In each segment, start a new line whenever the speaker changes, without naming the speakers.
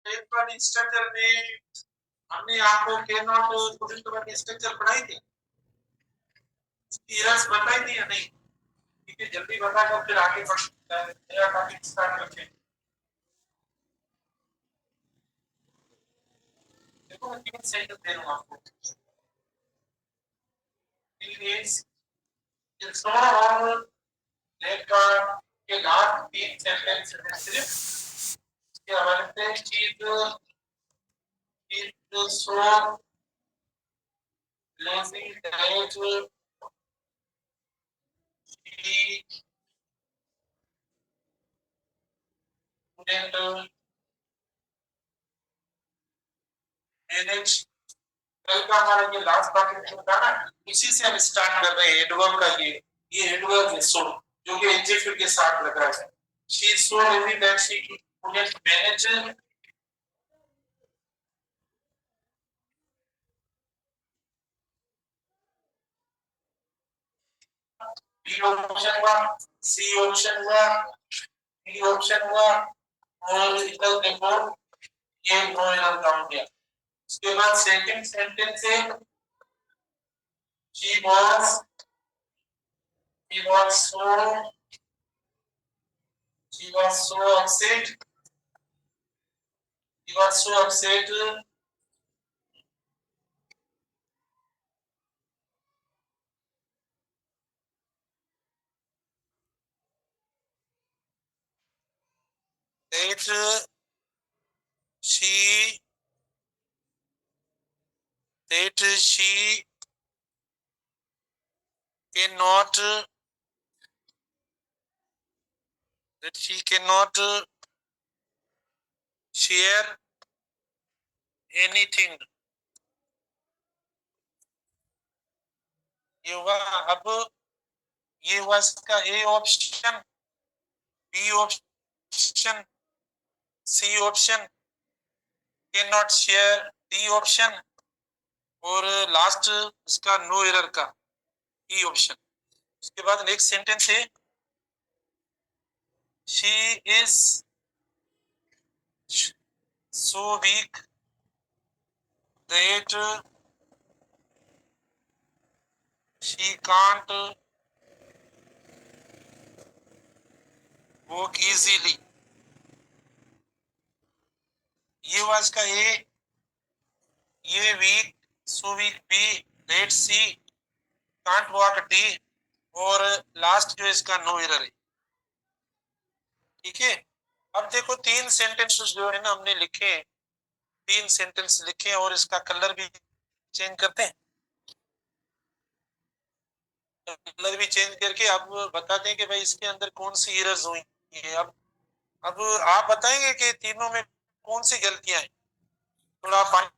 एक बार स्ट्रक्चर में हमने आपको के नॉट पुटिंग स्ट्रक्चर पढ़ाई थी, एरर्स बताई थी या नहीं? ठीक है, जल्दी बता कर फिर आगे बढ़ सकता है, नया टॉपिक स्टार्ट करते हैं। देखो मैं 3 सेंटेंस दे रहा हूं आपको। प्लीज इट्स नॉट ऑल लेकर के लास्ट 3 सेंटेंस है सिर्फ इसके हवाले से चीज so lazy that she couldn't manage। कल का हमारा ये लास्ट टॉपिक था ना, इसी से हम स्टार्ट कर रहे हैं एडवर्ब का। ये एडवर्ब है सो, जो कि एडजेक्टिव के साथ लग रहा है। she is so lazy that she couldn't manage B option हुआ, सी ऑप्शन हुआ, डी ऑप्शन हुआ और इधर देखो ये नो एरर काउंट किया। उसके बाद सेकंड सेंटेंस है she was so upset, he was so upset that she cannot share anything। ये हुआ। अब ये हुआ इसका A option, B option, C option, can not share D option और लास्ट इसका नो एरर का ई ऑप्शन। उसके बाद नेक्स्ट सेंटेंस है she is so weak that she can't walk easily। ये was का ए, ये weak, so weak B, that she can't walk D और लास्ट जो इसका नो एरर है। ठीक है, अब देखो 3 सेंटेंसेस जो है ना हमने लिखे, 3 सेंटेंस लिखे और इसका कलर भी चेंज करते हैं। कलर भी चेंज करके अब बताते हैं कि भाई इसके अंदर कौन सी एरर्स हुई है। अब आप बताएंगे कि तीनों में कौन सी गलतियां हैं, थोड़ा आप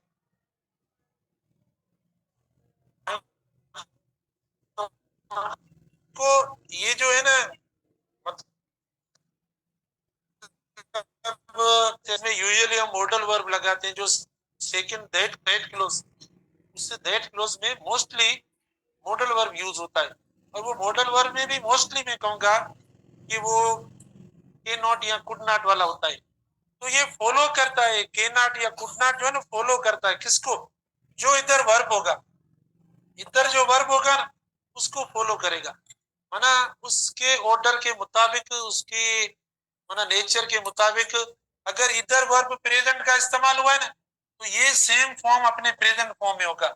को ये जो है ना मतलब जैसे यूजुअली हम मॉडल वर्ब लगाते हैं जो सेकंड दैट क्लोज, उससे दैट क्लोज में मोस्टली मॉडल वर्ब यूज होता है। और वो मॉडल वर्ब में भी मोस्टली मैं कहूंगा कि वो के नॉट या कुड नॉट वाला होता है। तो ये फॉलो करता है, के नॉट या कुड नॉट जो है ना फॉलो करता है किसको, जो इधर वर्ब होगा, इधर जो वर्ब होगा उसको फॉलो करेगा। माना उसके ऑर्डर के मुताबिक, उसके माना नेचर के मुताबिक अगर इधर वर्ब प्रेजेंट का इस्तेमाल हुआ है ना तो ये सेम फॉर्म अपने प्रेजेंट फॉर्म में होगा।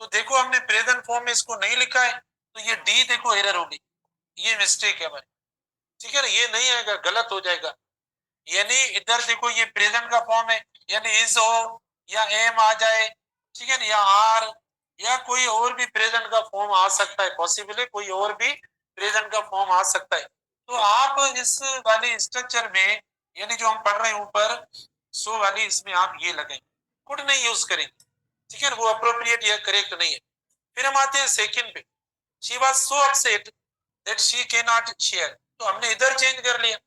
तो देखो हमने प्रेजेंट फॉर्म में इसको नहीं लिखा है तो ये डी देखो एरर होगी, ये मिस्टेक है हमारी। ठीक है ना, ये नहीं आएगा, गलत हो जाएगा। यानी इधर देखो ये प्रेजेंट का फॉर्म है, यानी इज हो या एम आ जाए, ठीक है ना, या आर या कोई और भी प्रेजेंट का फॉर्म आ सकता है, पॉसिबल है कोई और भी प्रेजेंट का फॉर्म आ सकता है। तो आप इस वाले स्ट्रक्चर में यानी जो हम पढ़ रहे हैं ऊपर सो वाली, इसमें आप ये लगाएं, कुड नहीं यूज करेंगे। ठीक है, वो अप्रोप्रिएट या करेक्ट नहीं है। फिर हम आते हैं सेकंड पे, she was so upset that she can not share. तो हमने इधर चेंज कर लिया,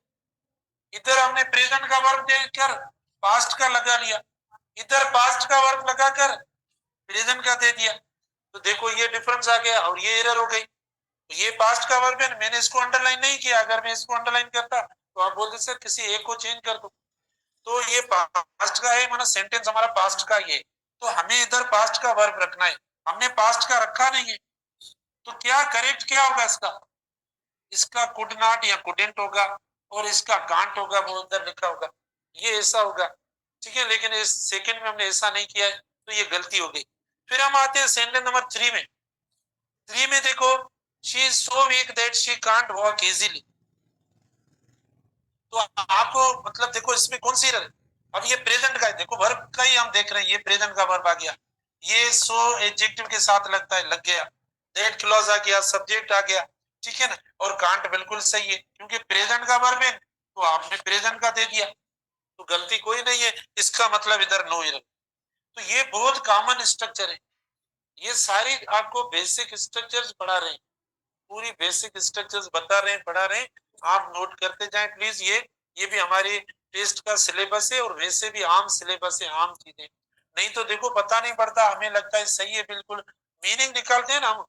इधर हमने प्रेजेंट का वर्ब देकर पास्ट का लगा लिया, इधर पास्ट का वर्ब लगाकर प्रेजेंट का दे दिया। तो देखो ये डिफरेंस आ गया और ये एरर हो गई। तो ये पास्ट का वर्ब है, मैंने इसको अंडरलाइन नहीं किया, अगर मैं इसको अंडरलाइन करता तो आप बोलते सर किसी एक को चेंज कर दो। तो ये पास्ट का है, माना सेंटेंस हमारा पास्ट का ही है, तो हमें इधर पास्ट का वर्ब रखना है, हमने पास्ट का रखा नहीं है, तो क्या करेक्ट क्या होगा इसका? इसका कुड नॉट या कुडेंट होगा, और इसका कांट होगा, वो उधर लिखा होगा, ये ऐसा होगा, ठीक है। लेकिन इस सेकंड में हमने ऐसा नहीं किया है, तो ये गलती हो गई। फिर हम आते हैं सेंटेंस नंबर 3 में। 3 में देखो, she is so weak that she can't walk easily. तो आपको मतलब देखो इसमें कौन सी रहे? अब ये प्रेजेंट का है, देखो वर्ब का ही हम देख रहे हैं, ये प्रेजेंट का वर्ब आ गया, ये सो एडजेक्टिव के साथ लगता है, लग गया, दैट क्लॉज आ गया, सब्जेक्ट आ गया, ठीक है ना। और कांट बिल्कुल सही है, क्योंकि प्रेजेंट का वर्ब है, तो आपने प्रेजेंट का दे दिया, तो गलती कोई नहीं है, इसका मतलब इधर नो एरर। तो ये बहुत कॉमन स्ट्रक्चर है, ये सारी आपको बेसिक स्ट्रक्चर्स पढ़ा रहे हैं, पूरी बेसिक स्ट्रक्चर्स बता रहे हैं, पढ़ा रहे हैं, आप नोट करते जाएं प्लीज। ये भी हमारे टेस्ट का सिलेबस है, और वैसे भी आम सिलेबस है, आम चीजें, नहीं तो देखो पता नहीं पड़ता, हमें लगता है सही है बिल्कुल, मीनिंग निकालते हैं ना हम,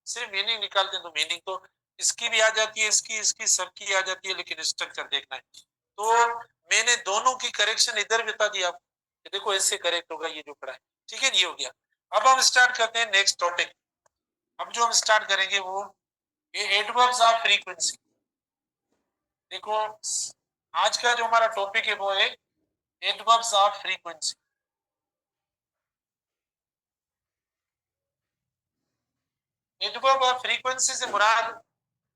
सिर्फ मीनिंग निकालते हैं, तो मीनिंग तो इसकी भी आ जाती है, इसकी इसकी सबकी आ जाती है, लेकिन स्ट्रक्चर देखना है। तो मैंने दोनों की करेक्शन इधर बता दिया आपको, देखो ऐसे करेक्ट होगा ये जो पढ़ा है, ठीक है, ये हो गया। अब हम स्टार्ट करते हैं नेक्स्ट टॉपिक। अब जो हम स्टार्ट करेंगे वो ये एडवर्ब्स ऑफ फ्रीक्वेंसी। देखो आज का जो हमारा टॉपिक है वो है adverbs of frequency. Adverb of frequency से मुराद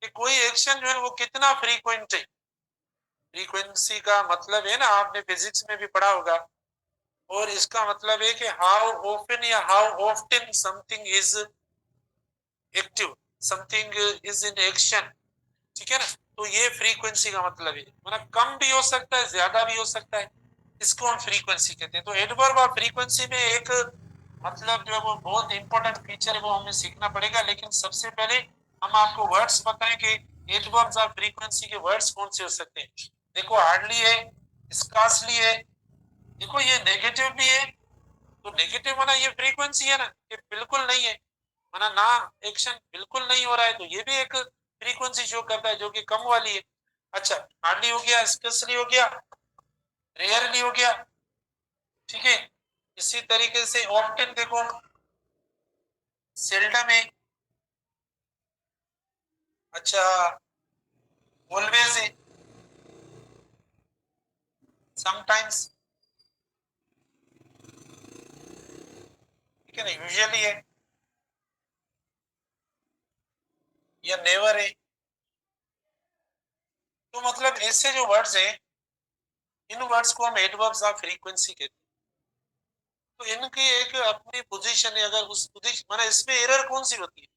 कि कोई एक्शन जो है वो कितना फ्रीक्वेंट है। फ्रीक्वेंसी का मतलब है ना, आपने फिजिक्स में भी पढ़ा होगा, और इसका मतलब है कि हाउ ऑफन या how often something is active, something is in action, ठीक है ना। तो ये फ्रीक्वेंसी का मतलब है, मतलब कम भी हो सकता है, ज्यादा भी हो सकता है, इसको हम फ्रीक्वेंसी कहते हैं। तो एडवर्ब ऑफ फ्रीक्वेंसी में एक मतलब जो है वो बहुत इंपॉर्टेंट फीचर है, वो हमें सीखना पड़ेगा। लेकिन सबसे पहले हम आपको वर्ड्स बताएं कि एडवर्ब्स ऑफ फ्रीक्वेंसी के वर्ड्स कौन से हो सकते हैं। देखो हार्डली है, स्कार्सली है, देखो ये नेगेटिव भी है, तो नेगेटिव माना ये फ्रीक्वेंसी है ना, ये बिल्कुल नहीं है, माना ना एक्शन बिल्कुल नहीं हो रहा है, तो ये भी एक फ्रीक्वेंसी शो करता है जो कि कम वाली है। अच्छा, हार्डली हो गया, स्पेशली हो गया, रेयरली हो गया, ठीक है। इसी तरीके से ऑफ्टन देखो, सेल्डम है, अच्छा ऑलवेज है, समटाइम्स, ठीक है ना, यूजुअली है, या नेवर है। तो मतलब ऐसे जो वर्ड्स हैं, इन वर्ड्स को हम एडवर्ब्स ऑफ फ्रीक्वेंसी कहते हैं। तो इनकी एक अपनी पोजीशन है, अगर उस पोजीशन माना इसमें एरर कौन सी होती है,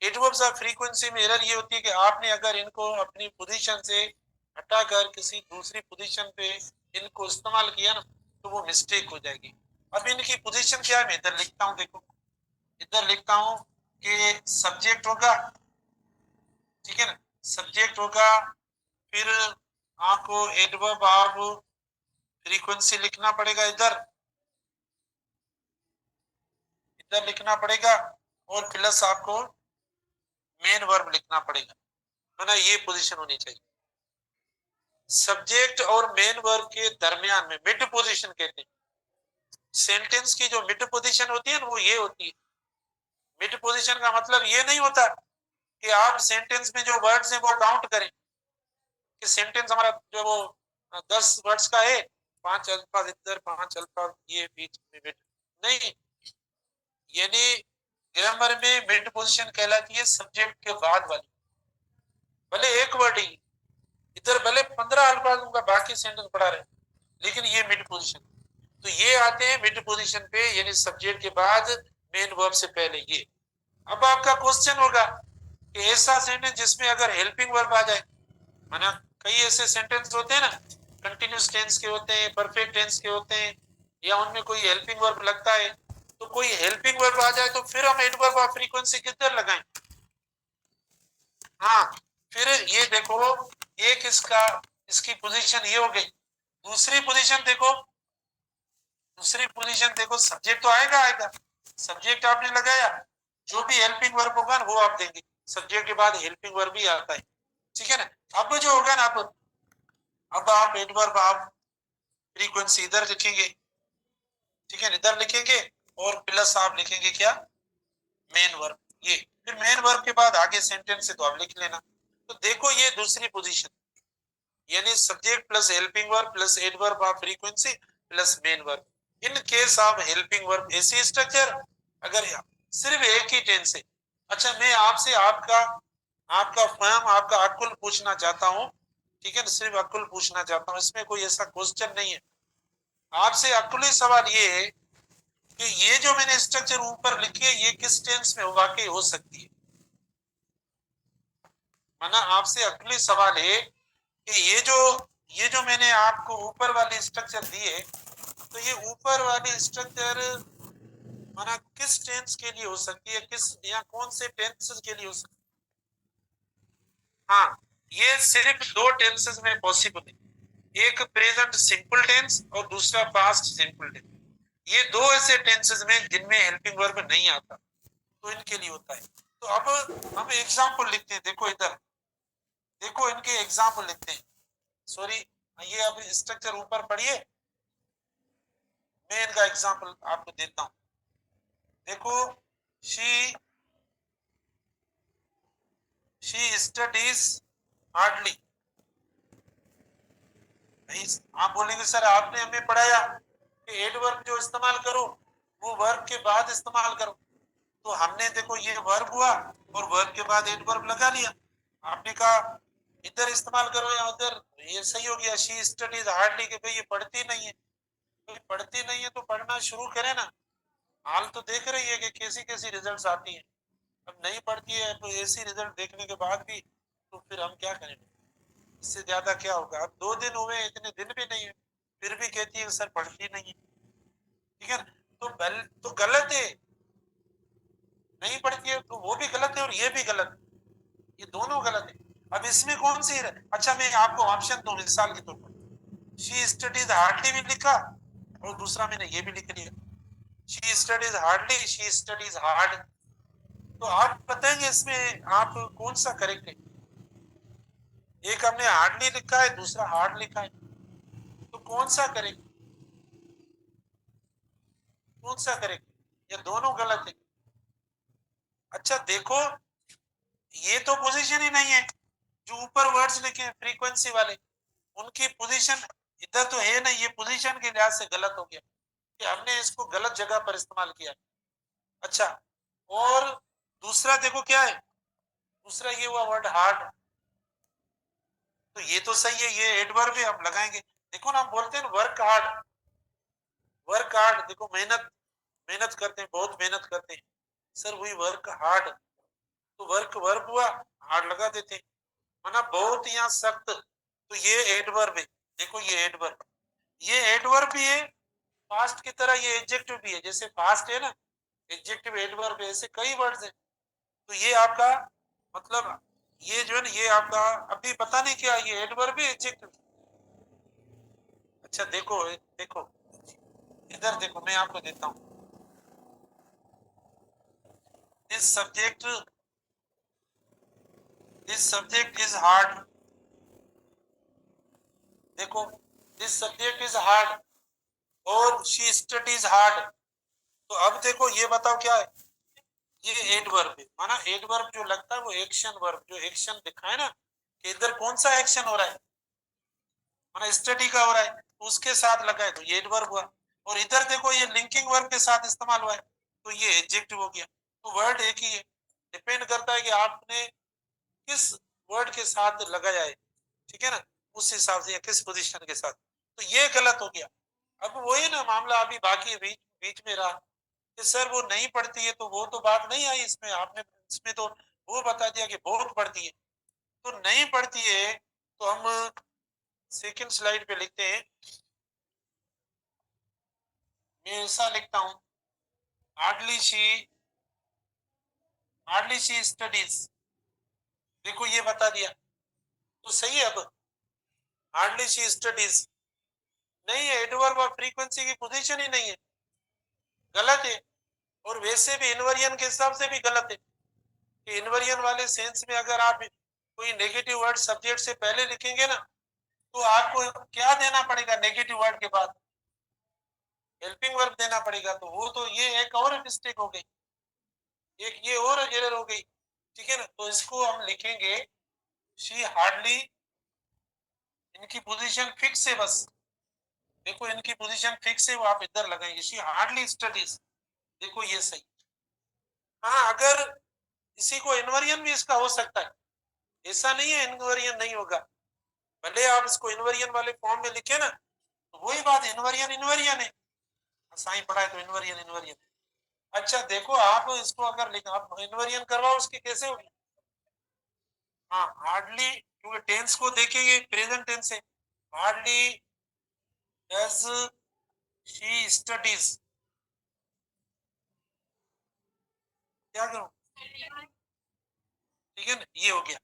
एडवर्ब्स ऑफ फ्रीक्वेंसी में एरर ये होती है कि आपने अगर इनको अपनी पोजीशन से हटाकर किसी दूसरी पोजीशन पे इनको इस्तेमाल किया ना, तो वो मिस्टेक हो जाएगी। अब इनकी पोजीशन क्या है, मैं इधर लिखता हूँ, देखो इधर लिखता हूँ कि सब्जेक्ट होगा, ठीक है ना, सब्जेक्ट होगा, फिर आपको एडवर्ब ऑफ फ्रीक्वेंसी लिखना पड़ेगा, इधर इधर लिखना पड़ेगा, और प्लस आपको मेन वर्ब लिखना पड़ेगा, है ना, ये पोजीशन होनी चाहिए। सब्जेक्ट और मेन वर्ब के दरमियान में मिड पोजीशन कहते हैं। सेंटेंस की जो मिड पोजीशन होती है ना, वो ये होती है। मिड पोजीशन का मतलब ये नहीं होता कि आप सेंटेंस में जो वर्ड्स हैं वो काउंट करें, कि सेंटेंस हमारा जो वो 10 वर्ड्स का है, 5 अल्फाज इधर 5 अल्फाज ये बीच में मिड नहीं, यानी ग्रामर में मिड पोजीशन कहलाती है सब्जेक्ट के बाद वाली। भले एक वर्ड ही, इधर भले 15 अल्फाज का बाकी सेंटेंस पढ़ा रहे, लेकिन ये मिड पोजीशन, तो ये आते हैं मिड पोजीशन पे, यानी सब्जेक्ट के बाद मेन वर्ब से पहले ये। अब आपका क्वेश्चन होगा कि ऐसा सेंटेंस जिसमें अगर हेल्पिंग वर्ब आ जाए, माना कई ऐसे सेंटेंस होते हैं ना, कंटिन्यूस टेंस के होते हैं, परफेक्ट टेंस के होते हैं, या उनमें कोई हेल्पिंग वर्ब लगता है, तो कोई हेल्पिंग वर्ब आ जाए तो फिर हम एडवर्ब ऑफ फ्रीक्वेंसी किधर लगाएं? हाँ, फिर ये देखो, एक इसका इसकी पोजीशन ये हो गई, दूसरी पोजीशन देखो, दूसरी पोजीशन देखो, सब्जेक्ट तो आएगा आएगा, सब्जेक्ट आपने लगाया, जो भी हेल्पिंग वर्ब होगा वो आप देंगे, सब्जेक्ट के बाद हेल्पिंग वर्ब भी आता है, ठीक है ना। अब जो होगा ना, अब आप एडवर्ब आप फ्रीक्वेंसी इधर लिखेंगे, ठीक है, इधर लिखेंगे और प्लस आप लिखेंगे क्या, मेन वर्ब। ये फिर मेन वर्ब के बाद आगे सेंटेंस से तो आप लिख लेना। तो देखो ये दूसरी पोजीशन, यानी subject plus helping verb plus adverb of frequency plus main verb. In case of helping verb ऐसी स्ट्रक्चर, अगर सिर्फ एक ही टेंस है। अच्छा मैं आपसे आपका आपका फर्म आपका अकुल पूछना चाहता हूँ, ठीक है ना, सिर्फ अकुल पूछना चाहता हूँ, इसमें कोई ऐसा क्वेश्चन नहीं है। आपसे अकुली सवाल ये है कि ये जो मैंने स्ट्रक्चर ऊपर लिखी है ये किस टेंस में वाकई हो सकती है। माना आपसे अगली सवाल है कि ये जो मैंने आपको ऊपर वाली स्ट्रक्चर दी है, तो ये ऊपर वाली स्ट्रक्चर माना किस टेंस के लिए हो सकती है, किस या कौन से टेंसेस के लिए हो सकती है। हाँ, ये सिर्फ दो टेंसेस में पॉसिबल है, एक प्रेजेंट सिंपल टेंस और दूसरा पास्ट सिंपल टेंस। ये दो ऐसे टेंसेस में जिनमें हेल्पिंग वर्ब नहीं आता, तो इनके लिए होता है। तो अब हम एग्जांपल लिखते हैं, देखो इधर, देखो इनके एग्जांपल लिखते हैं। सॉरी, ये अब स्ट्रक्चर ऊपर पढ़िए, मैं इनका एग्जांपल आपको देता हूं। देखो, शी स्टडीज हार्डली। आप बोलेंगे सर आपने हमें पढ़ाया कि एडवर्ब जो इस्तेमाल करो वो वर्ब के बाद इस्तेमाल करो, तो हमने देखो ये वर्ब हुआ और वर्ब के बाद एडवर्ब लगा लिया। आपने कहा इधर इस्तेमाल करो या उधर, ये सही हो गया। शी स्टडीज हार्डली कि भाई ये पढ़ती नहीं है, तो पढ़ती नहीं है तो पढ़ना शुरू करे ना। हाल तो देख रही है कि कैसी कैसी रिजल्ट्स आती हैं। अब नहीं पढ़ती है तो ऐसी रिजल्ट देखने के बाद भी तो फिर हम क्या करेंगे, इससे ज्यादा क्या होगा। अब 2 दिन हुए, इतने दिन भी नहीं है, फिर भी कहती है सर पढ़ती नहीं है, ठीक है ना। तो गलत है, नहीं पढ़ती है तो वो भी गलत है और ये भी गलत है, ये दोनों गलत है। अब इसमें कौन सी है? अच्छा मैं आपको ऑप्शन दूं मिसाल के तौर पर, शी स्टडीज हार्डली भी लिखा और दूसरा मैंने ये भी लिख लिया, she studies hardly, she studies hard. तो आप बताएंगे इसमें आप कौन सा करेक्ट है। एक हमने हार्डली लिखा है, दूसरा हार्ड लिखा है, तो कौन सा करेक्ट, कौन सा करेक्ट, ये दोनों गलत है। अच्छा देखो, ये तो पोजीशन ही नहीं है, जो ऊपर वर्ड्स लिखे हैं फ्रीक्वेंसी वाले उनकी पोजीशन इधर तो है नहीं, ये पोजीशन के लिहाज से गलत हो गया कि हमने इसको गलत जगह पर इस्तेमाल किया। अच्छा, और दूसरा देखो क्या है, दूसरा ये हुआ वर्ड हार्ड, तो ये तो सही है, ये एडवर्ब भी हम लगाएंगे। देखो ना हम बोलते हैं वर्क हार्ड, वर्क हार्ड, देखो मेहनत, मेहनत करते हैं, बहुत मेहनत करते हैं, सर वही वर्क हार्ड, तो वर्क वर्ब हुआ, हार्ड लगा देते हैं, माना बहुत यहाँ सख्त, तो ये एडवर्ब है। देखो ये एडवर्ब, ये एडवर्ब भी है, पास्ट की तरह ये एडजेक्टिव भी है, जैसे पास्ट है ना, एडजेक्टिव एडवर्ब है, ऐसे कई वर्ड्स हैं। तो ये आपका मतलब ये जो है ना ये आपका अभी पता नहीं क्या ये एडवर्ब है एडजेक्टिव। अच्छा देखो देखो इधर देखो मैं आपको देता हूँ, this subject, this subject is hard. देखो दिस सब्जेक्ट इज हार्ड और शी स्टडीज हार्ड। तो अब देखो ये बताओ क्या है, ये एडवर्ब है, माना एडवर्ब जो लगता है वो एक्शन वर्ब, जो एक्शन दिखा है ना कि इधर कौन सा एक्शन हो रहा है, माना स्टडी का हो रहा है, तो उसके साथ लगा है तो ये एडवर्ब हुआ। और इधर देखो ये लिंकिंग वर्ब के साथ इस्तेमाल हुआ है तो ये एडजेक्टिव हो गया। तो वर्ड एक ही है, डिपेंड करता है कि आपने किस वर्ड के साथ लगाया है, ठीक है ना, उस हिसाब से या किस पोजीशन के साथ। तो ये गलत हो गया। अब वही ना मामला अभी बाकी बीच बीच में रहा कि सर वो नहीं पढ़ती है, तो वो तो बात नहीं आई इसमें, आपने इसमें तो वो बता दिया कि बहुत पढ़ती है। तो नहीं पढ़ती है तो हम सेकंड स्लाइड पे लिखते हैं, मैं ऐसा लिखता हूं, hardly she, hardly she studies. देखो ये बता दिया तो सही है। अब हार्डली शी स्टडीज नहीं है, एडवर्ब और फ्रीक्वेंसी की पोजीशन ही नहीं है, गलत है। और वैसे भी इनवर्जन के हिसाब से भी गलत है कि इनवर्जन वाले सेंस में अगर आप कोई नेगेटिव वर्ड सब्जेक्ट से पहले लिखेंगे ना तो आपको क्या देना पड़ेगा नेगेटिव वर्ड के बाद? हेल्पिंग वर्ब देना पड़ेगा। तो वो तो ये एक और मिस्टेक हो गई, एक ये और एरर हो गई, ठीक है ना। तो इसको हम लिखेंगे शी हार्डली, इनकी पोजीशन फिक्स है, बस देखो इनकी पोजीशन फिक्स है, वो आप इधर लगाएंगे शी हार्डली स्टडीज, देखो ये सही। हाँ, अगर इसी को इन्वर्जन भी इसका हो सकता है, ऐसा नहीं है इन्वर्जन नहीं होगा, भले आप इसको इन्वर्जन वाले फॉर्म में लिखे ना, तो वही बात, इन्वर्जन इन्वर्जन है, साइन पढ़ा है तो इन्वर्जन इन्वर्जन। अच्छा देखो, आप इसको अगर लिखा, आप इन्वर्जन करवाओ उसकी कैसे होगी? हाँ हार्डली, क्योंकि टेंस को देखेंगे प्रेजेंट टेंस है, हार्डली डज शी स्टडीज, क्या करूं, ठीक है ना, ये हो गया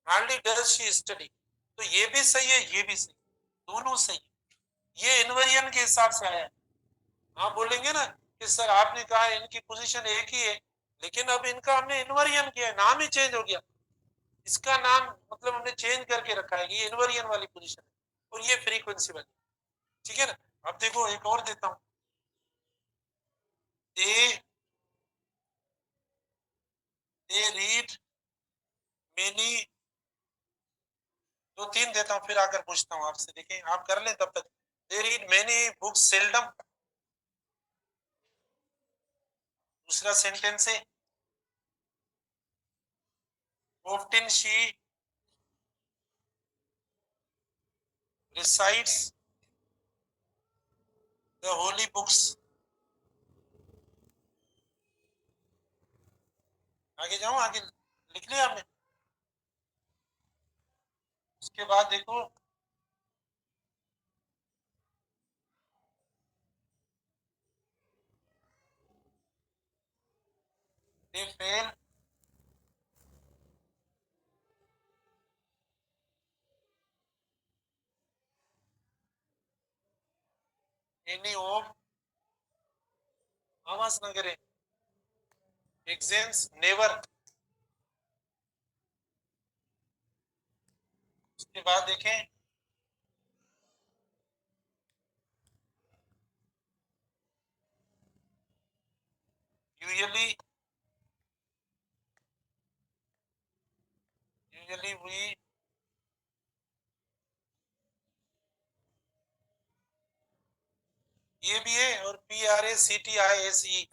हार्डली डज शी स्टडी। तो ये भी सही है, ये भी सही, दोनों सही है, ये इन्वर्जन के हिसाब से आया है। आप बोलेंगे ना कि सर आपने कहा इनकी पोजीशन एक ही है, लेकिन अब इनका हमने इन्वर्जन किया है, नाम ही चेंज हो गया, इसका नाम मतलब हमने चेंज करके रखा है, ये इन्वर्जन वाली पोजीशन है और ये फ्रीक्वेंसी वाली, ठीक है ना। अब देखो एक और देता हूं, दे दे रीड मेनी, दो तीन देता हूं फिर आकर पूछता हूं आपसे, देखें आप कर लें तब तक। They read many books seldom, दूसरा सेंटेंस है often she recites the holy books, आगे जाऊं, आगे लिख लिया आपने। उसके बाद देखो they fail any of, आवाज ना करें, exams never। उसके बाद देखें usually we, ये भी है, और PRACTISE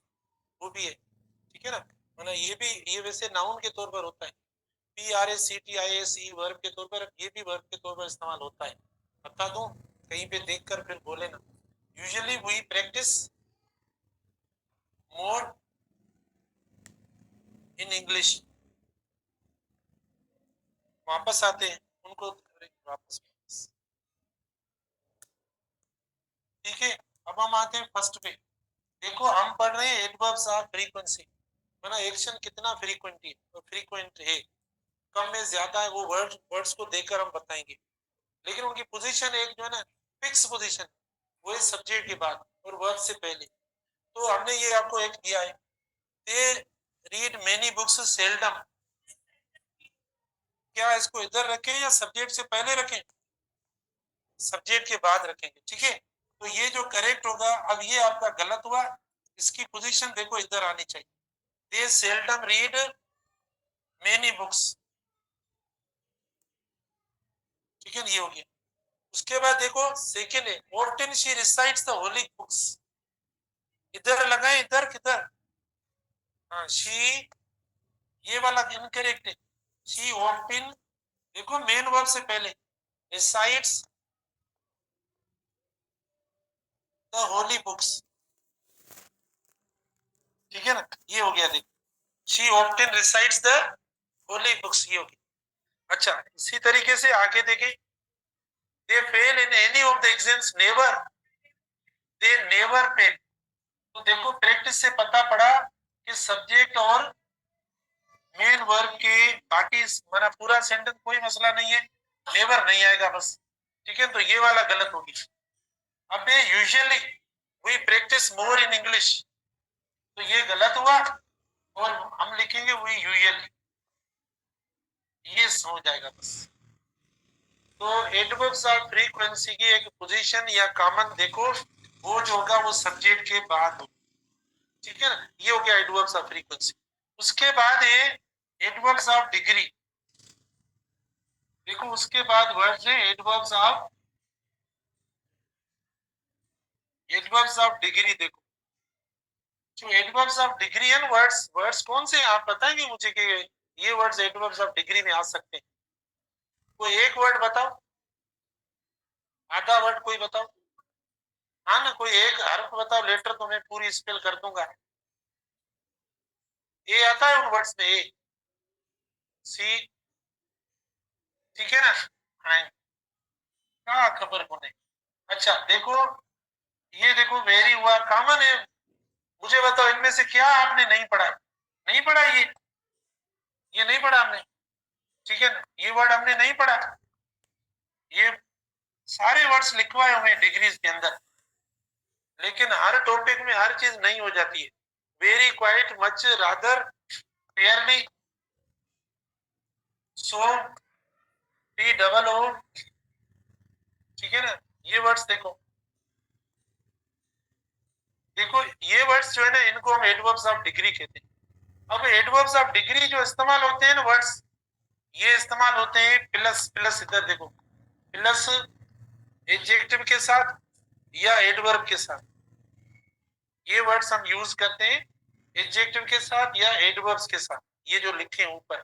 वो भी है, ठीक है ना, मतलब ये भी, ये वैसे नाउन के तौर पर होता है, PRACTISE वर्ब के तौर पर, ये भी वर्ब के तौर पर इस्तेमाल होता है, बता दूं कहीं पे देखकर फिर बोले ना। Usually we practice more in English, वापस आते हैं उनको वापस, ठीक है। अब हम आते हैं फर्स्ट पे, देखो हम पढ़ रहे हैं एडवर्ब्स ऑफ फ्रीक्वेंसी, माना एक्शन कितना फ्रीक्वेंट है, तो फ्रीक्वेंट है, कम में ज्यादा है, वो वर्ड्स को देखकर हम बताएंगे, लेकिन उनकी पोजीशन एक जो है ना फिक्स पोजीशन, वो है सब्जेक्ट के बाद और वर्ब से पहले। तो हमने ये आपको एक दिया है, they read many books seldom, क्या इसको इधर रखें या सब्जेक्ट से पहले रखें? सब्जेक्ट के बाद रखेंगे, ठीक है। तो ये जो करेक्ट होगा, अब ये आपका गलत हुआ, इसकी पोजीशन देखो इधर आनी चाहिए, दे सेल्डम रीड मेनी बुक्स, ठीक है, ये हो गया। उसके बाद देखो सेकेंड है often she recites the holy books, इधर लगाए, इधर किधर, हाँ शी, ये वाला इनकरेक्ट है, शी ऑफ्टन, देखो मेन वर्ब से पहले रिसाइट्स द होली बुक्स, ठीक है ना, ये हो गया, देखो she often recites the holy books, ये हो गया। अच्छा इसी तरीके से आगे देखें, they fail in any of the exams never, they never fail, तो देखो प्रैक्टिस से पता पड़ा कि सब्जेक्ट और मेन वर्ब के बाकी माना पूरा सेंटेंस कोई मसला नहीं है, नेवर नहीं आएगा बस, ठीक है, तो ये वाला गलत होगी। अब ये usually we practice more in English, तो ये गलत हुआ, और हम लिखेंगे वी यूजुअली, ये हो जाएगा बस। तो एडवर्ब्स ऑफ फ्रीक्वेंसी की एक पोजीशन या कॉमन देखो, वो जो होगा वो सब्जेक्ट के बाद हो, ठीक है ना, ये हो गया एडवर्ब्स ऑफ फ्रीक्वेंसी। उसके बाद है एडवर्ब्स ऑफ डिग्री। देखो उसके बाद वर्ड्स है एडवर्ब्स ऑफ डिग्री। देखो जो एडवर्ब्स ऑफ डिग्री है, वर्ड्स वर्ड्स कौन से आप बताएंगे मुझे कि ये वर्ड्स एडवर्ब्स ऑफ डिग्री में आ सकते हैं? कोई एक वर्ड बताओ, आधा वर्ड कोई बताओ। हाँ ना, कोई एक हर्फ बताओ, लेटर तो मैं पूरी स्पेल कर दूंगा। ए आता है उन वर्ड्स में, ए सी, ठीक है ना? हाँ, क्या खबर कोने। अच्छा देखो, ये देखो वेरी हुआ, कॉमन है। मुझे बताओ इनमें से क्या आपने नहीं पढ़ा? नहीं पढ़ा ये नहीं पढ़ा हमने, ठीक है ना, ये वर्ड हमने नहीं पढ़ा। ये सारे वर्ड्स लिखवाए हुए डिग्रीज के अंदर, लेकिन हर टॉपिक में हर चीज नहीं हो जाती है। Very, quite, much, rather, fairly, so, T double O, ठीक है ना, ये वर्ड्स देखो। देखो ये वर्ड्स जो है ना, इनको हम एडवर्ब्स ऑफ डिग्री कहते हैं। अब एडवर्ब्स ऑफ डिग्री जो इस्तेमाल होते हैं ना वर्ड्स, ये इस्तेमाल होते हैं प्लस प्लस, इधर देखो, प्लस एडजेक्टिव के साथ या एडवर्ब के साथ। ये वर्ड्स हम यूज करते हैं एडजेक्टिव के साथ या एडवर्ब्स के साथ, ये जो लिखे हैं ऊपर,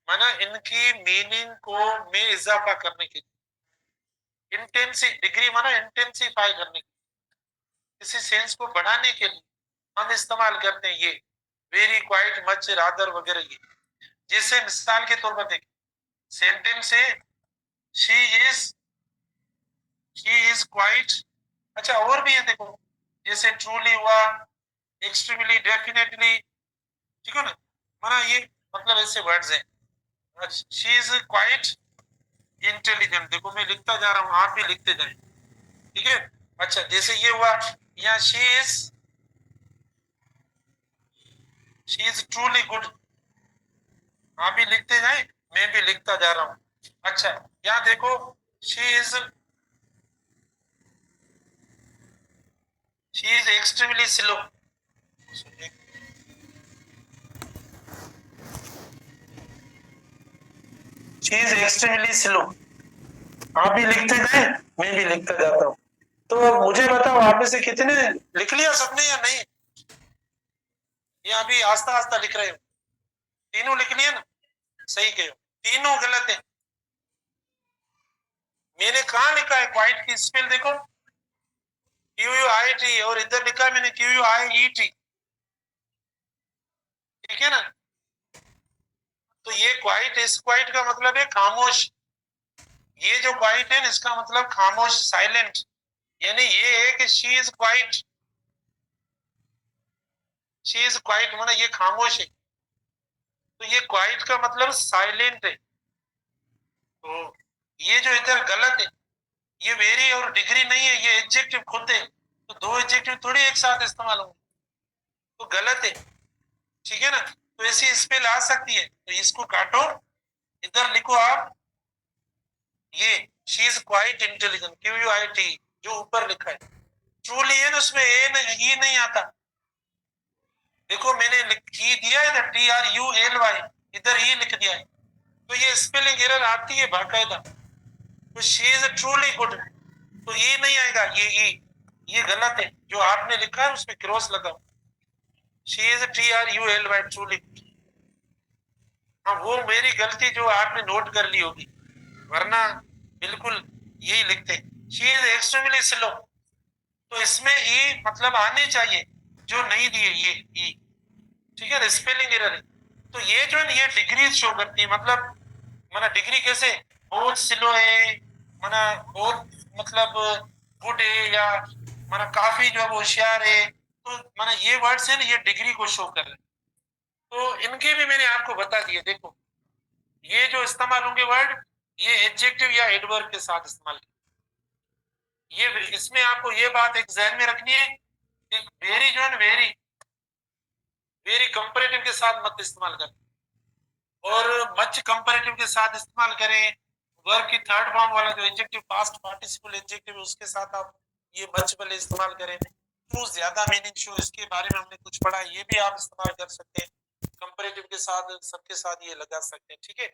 माना इनकी मीनिंग को में इजाफा करने के लिए। इंटेंसी डिग्री माना इंटेंसिफाई करने के, किसी सेंस को बढ़ाने के लिए हम इस्तेमाल करते हैं ये वेरी, क्वाइट, मच, रादर वगैरह। ये जैसे मिसाल के तौर पर देखिए, सेंटेंस है शी इज क्वाइट। अच्छा और भी है देखो, जैसे ट्रूली हुआ, एक्सट्रीमली, डेफिनेटली, ठीक है ना, माना ये मतलब ऐसे वर्ड्स हैं। शी इज क्वाइट इंटेलिजेंट, देखो मैं लिखता जा रहा हूँ, आप भी लिखते जाएं, ठीक है। अच्छा जैसे ये हुआ, या शी इज ट्रूली गुड, आप भी लिखते जाए, मैं भी लिखता जा रहा हूँ। अच्छा यहाँ देखो, she is extremely slow, she is extremely slow, आप भी लिखते जाए, मैं भी लिखता जाता हूँ। तो मुझे बताओ आप में से कितने लिख लिया सबने या नहीं? या अभी आस्ता आस्ता लिख रहे हो? तीनों लिख लिया ना? सही कहो, तीनों गलत है। मैंने कहा लिखा है क्वाइट की स्पेल देखो, QUIT, और इधर लिखा है मैंने QUIET, ठीक है ना। तो ये क्वाइट, इस क्वाइट का मतलब है खामोश। ये जो क्वाइट है इसका मतलब खामोश, साइलेंट, यानी ये है कि शी इज क्वाइट, माना ये खामोश है। तो ये क्वाइट का मतलब साइलेंट है। तो ये जो इधर गलत है, ये वेरी और डिग्री नहीं है, ये एडजेक्टिव खुद है। तो दो एडजेक्टिव थोड़ी एक साथ इस्तेमाल होंगे, तो गलत है, ठीक है ना। तो ऐसी स्पेल आ सकती है, तो इसको काटो, इधर लिखो आप ये she is quite intelligent, QUIT, जो ऊपर लिखा है। ट्रूली है ना, उसमें ये नहीं आता। देखो मैंने ई दिया है ना, TRULY, इधर ई लिख दिया है, तो ये स्पेलिंग एरर आती है बाकायदा। तो शी इज ट्रूली गुड, तो ये नहीं आएगा, ये गलत है, जो आपने लिखा है उसमें क्रॉस लगाओ, शी इज TRULY, ट्रूली। हाँ वो मेरी गलती जो आपने नोट कर ली होगी, वरना बिल्कुल यही लिखते, शी इज एक्सट्रीमली स्लो। तो इसमें ई मतलब आने चाहिए, जो नहीं दिए ये ई, ठीक है, स्पेलिंग एरर है। तो ये जो है ना, ये डिग्री शो करती है, मतलब माना डिग्री कैसे, बहुत स्लो है, माना बहुत मतलब गुड है, या माना काफी जो है वो होशियार है। तो माना ये वर्ड्स है ना, ये डिग्री को शो कर रहे हैं। तो इनके भी मैंने आपको बता दिए। देखो ये जो इस्तेमाल होंगे वर्ड, ये एडजेक्टिव या एडवर्ब के साथ इस्तेमाल, ये इसमें आपको ये बात एक जहन में रखनी है कि वेरी जो है ना, वेरी वेरी कंपैरेटिव के साथ मत इस्तेमाल करें, और मच कंपैरेटिव के साथ इस्तेमाल करें, वर्ब की थर्ड फॉर्म वाला जो एडजेक्टिव पास्ट पार्टिसिपल एडजेक्टिव है उसके साथ आप ये मच वाले इस्तेमाल करें। तो ज्यादा मीनिंग शो, इसके बारे में हमने कुछ पढ़ा, ये भी आप इस्तेमाल कर सकते हैं। कंपैरेटिव के साथ सबके साथ ये लगा सकते हैं। ठीक है,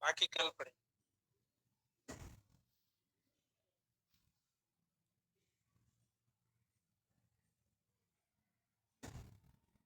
बाकी कल पढ़ें।